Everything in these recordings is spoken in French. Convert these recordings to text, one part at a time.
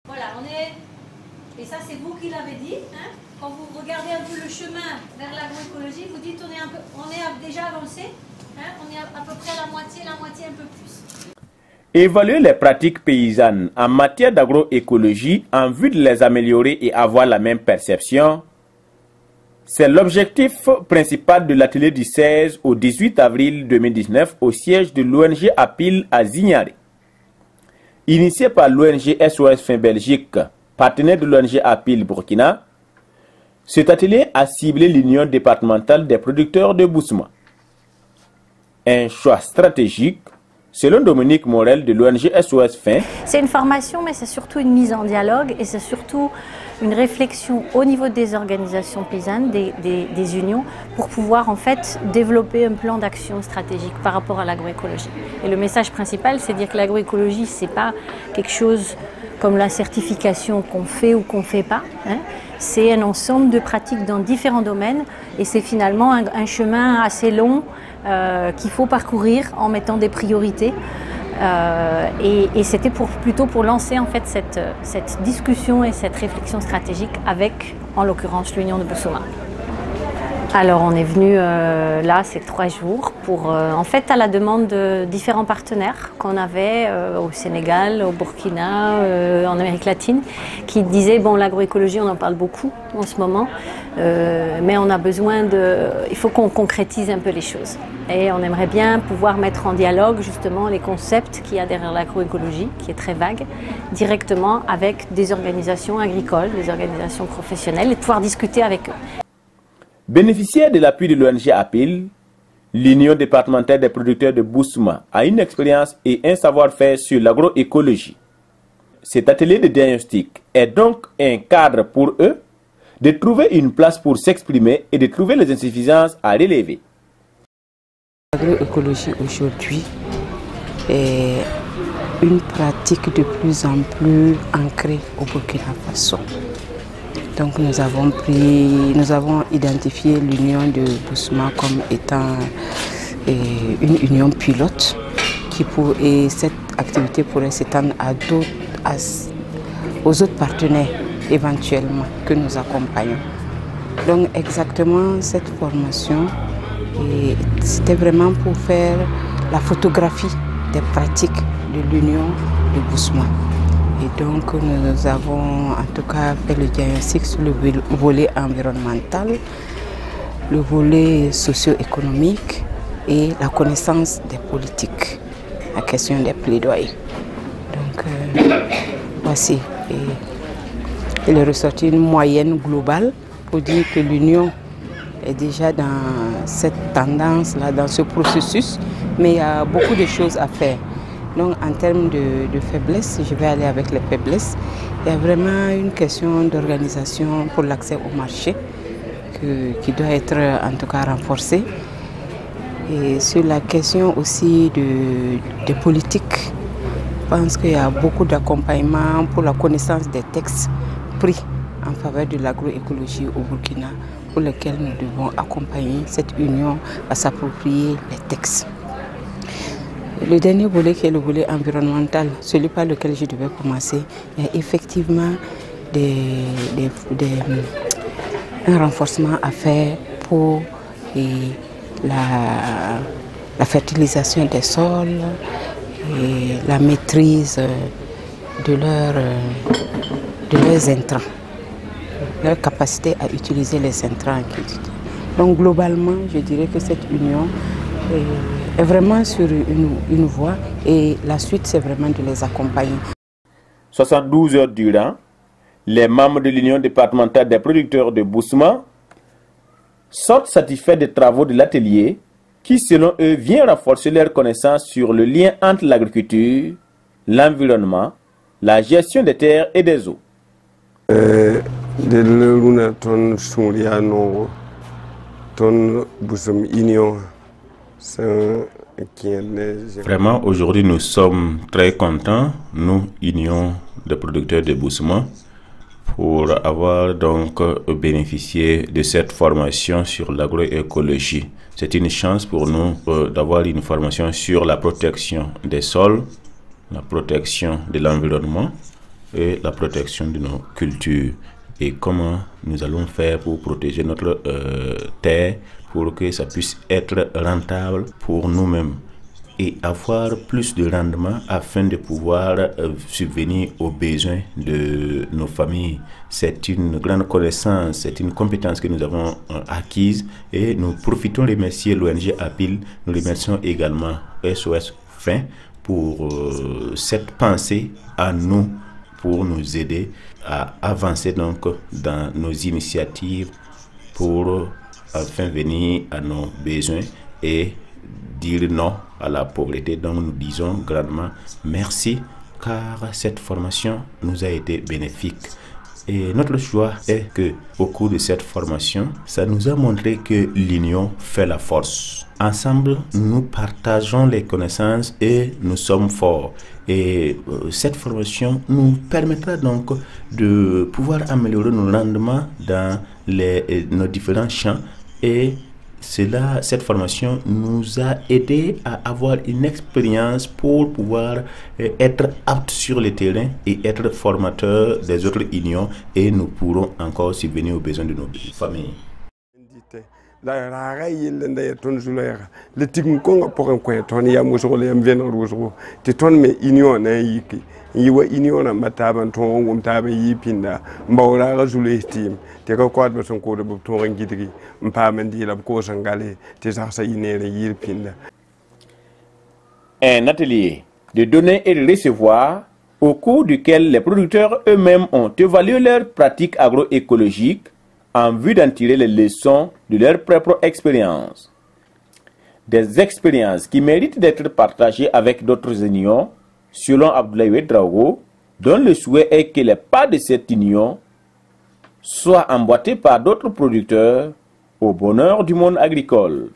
Voilà, et ça c'est vous qui l'avez dit, hein. Quand vous regardez un peu le chemin vers l'agroécologie, vous dites on est déjà avancé, hein. On est à peu près à la moitié un peu plus. Évaluer les pratiques paysannes en matière d'agroécologie en vue de les améliorer et avoir la même perception, c'est l'objectif principal de l'atelier du 16 au 18 avril 2019 au siège de l'ONG APIL à Zignaré. Initié par l'ONG SOS Fin Belgique, partenaire de l'ONG APIL Burkina, cet atelier a ciblé l'Union départementale des producteurs de Boussouma. Un choix stratégique, selon Dominique Morel de l'ONG SOS Fin. C'est une formation, mais c'est surtout une mise en dialogue et c'est surtout une réflexion au niveau des organisations paysannes, des unions, pour pouvoir en fait développer un plan d'action stratégique par rapport à l'agroécologie. Et le message principal, c'est de dire que l'agroécologie, c'est pas quelque chose comme la certification qu'on fait ou qu'on fait pas, hein. C'est un ensemble de pratiques dans différents domaines et c'est finalement un chemin assez long qu'il faut parcourir en mettant des priorités. Et c'était plutôt pour lancer en fait cette discussion et cette réflexion stratégique avec, en l'occurrence, l'Union de Boussouma. Alors on est venu là ces 3 jours pour, en fait à la demande de différents partenaires qu'on avait au Sénégal, au Burkina, en Amérique latine, qui disaient bon l'agroécologie on en parle beaucoup en ce moment, mais on a besoin il faut qu'on concrétise un peu les choses. Et on aimerait bien pouvoir mettre en dialogue justement les concepts qu'il y a derrière l'agroécologie, qui est très vague, directement avec des organisations agricoles, des organisations professionnelles et de pouvoir discuter avec eux. Bénéficiaire de l'appui de l'ONG APIL, l'Union départementale des producteurs de Boussouma a une expérience et un savoir-faire sur l'agroécologie. Cet atelier de diagnostic est donc un cadre pour eux de trouver une place pour s'exprimer et de trouver les insuffisances à relever. L'agroécologie aujourd'hui est une pratique de plus en plus ancrée au Burkina Faso. Donc nous avons identifié l'union de Boussouma comme étant une union pilote et cette activité pourrait s'étendre aux autres partenaires éventuellement que nous accompagnons. Donc exactement cette formation, c'était vraiment pour faire la photographie des pratiques de l'union de Boussouma. Et donc nous avons en tout cas fait le diagnostic sur le volet environnemental, le volet socio-économique et la connaissance des politiques, la question des plaidoyers. Donc voici. Il est ressorti une moyenne globale pour dire que l'Union est déjà dans cette tendance-là, dans ce processus, mais il y a beaucoup de choses à faire. Donc en termes de faiblesse, je vais aller avec les faiblesses. Il y a vraiment une question d'organisation pour l'accès au marché qui doit être en tout cas renforcée. Et sur la question aussi de politique, je pense qu'il y a beaucoup d'accompagnement pour la connaissance des textes pris en faveur de l'agroécologie au Burkina, pour lesquels nous devons accompagner cette union à s'approprier les textes. Le dernier volet qui est le volet environnemental, celui par lequel je devais commencer, il y a effectivement un renforcement à faire pour la fertilisation des sols et la maîtrise de leurs intrants, leur capacité à utiliser les intrants. Donc globalement, je dirais que cette union est vraiment sur une voie et la suite, c'est vraiment de les accompagner. 72 heures durant, les membres de l'Union départementale des producteurs de Boussouma sortent satisfaits des travaux de l'atelier qui, selon eux, vient renforcer leurs connaissances sur le lien entre l'agriculture, l'environnement, la gestion des terres et des eaux. Vraiment, aujourd'hui, nous sommes très contents, nous, Union de producteurs de Boussouma, pour avoir donc bénéficié de cette formation sur l'agroécologie. C'est une chance pour nous d'avoir une formation sur la protection des sols, la protection de l'environnement, et la protection de nos cultures. Et comment nous allons faire pour protéger notre terre pour que ça puisse être rentable pour nous-mêmes et avoir plus de rendement afin de pouvoir subvenir aux besoins de nos familles. C'est une grande connaissance, c'est une compétence que nous avons acquise et nous profitons de remercier l'ONG APIL. Nous remercions également SOS Fin pour cette pensée à nous, pour nous aider à avancer donc dans nos initiatives pour enfin venir à nos besoins et dire non à la pauvreté. Donc nous disons grandement merci car cette formation nous a été bénéfique. Et notre choix est que au cours de cette formation, ça nous a montré que l'union fait la force. Ensemble, nous partageons les connaissances et nous sommes forts. Et cette formation nous permettra donc de pouvoir améliorer nos rendements dans nos différents champs. Et cette formation nous a aidé à avoir une expérience pour pouvoir être apte sur le terrain et être formateur des autres unions, et nous pourrons encore subvenir aux besoins de nos familles. La raga yille nda ton zulera le tign ko nga pokon ko ton ya muso le am venor wuso ti ton me union na yiki yiwa union na mataban ton ngum tabe yipinda mbawra ga zule team te ko kwat ba son ko de bu ton ngidri mpa mendi la ko sangale te sa sa inere yipinda. Un atelier de donner et de recevoir au cours duquel les producteurs eux-mêmes ont évalué leurs pratiques agroécologiques en vue d'en tirer les leçons de leur propre expérience. Des expériences qui méritent d'être partagées avec d'autres unions, selon Abdoulaye Ouedraogo, dont le souhait est que les pas de cette union soient emboîtés par d'autres producteurs au bonheur du monde agricole.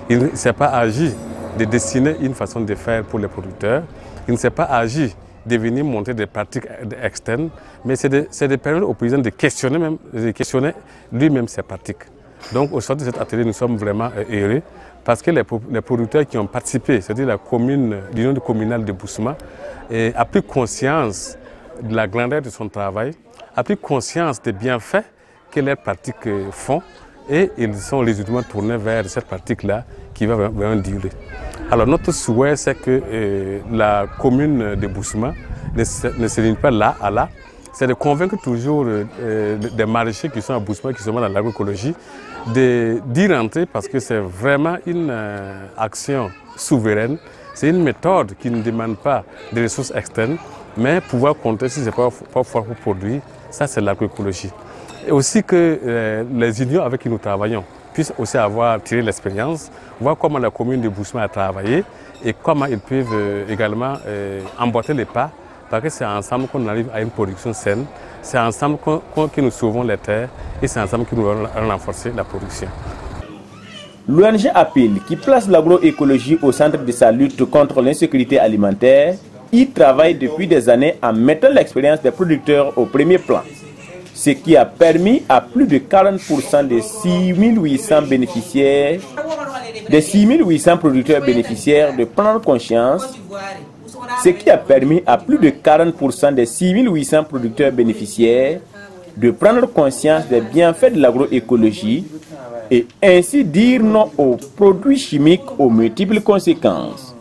Il ne s'est pas agi de dessiner une façon de faire pour les producteurs, il ne s'est pas agi de venir montrer des pratiques externes, mais c'est de permettre aux paysans de questionner lui-même ses pratiques. Donc au sein de cet atelier, nous sommes vraiment heureux parce que les producteurs qui ont participé, c'est-à-dire l'union communale de Boussouma, a pris conscience de la grandeur de son travail, a pris conscience des bienfaits que leurs pratiques font, et ils sont résolument tournés vers cette pratique-là qui va vraiment durer. Alors notre souhait, c'est que la commune de Boussouma ne se limite pas là à là, c'est de convaincre toujours des maraîchers qui sont à Boussouma, qui sont dans l'agroécologie, d'y rentrer parce que c'est vraiment une action souveraine, c'est une méthode qui ne demande pas de ressources externes, mais pouvoir compter si ce n'est pas fort pour produire, ça c'est l'agroécologie. Et aussi que les unions avec qui nous travaillons puissent aussi avoir tiré l'expérience, voir comment la commune de Boussouma a travaillé et comment ils peuvent également emboîter les pas, parce que c'est ensemble qu'on arrive à une production saine, c'est ensemble que nous sauvons les terres et c'est ensemble que nous allons renforcer la production. L'ONG APIL, qui place l'agroécologie au centre de sa lutte contre l'insécurité alimentaire, y travaille depuis des années en mettant l'expérience des producteurs au premier plan, ce qui a permis à plus de 40% des 6800 bénéficiaires, des 6800 producteurs bénéficiaires de prendre conscience, ce qui a permis à plus de 40% des 6800 producteurs bénéficiaires de prendre conscience des bienfaits de l'agroécologie et ainsi dire non aux produits chimiques aux multiples conséquences.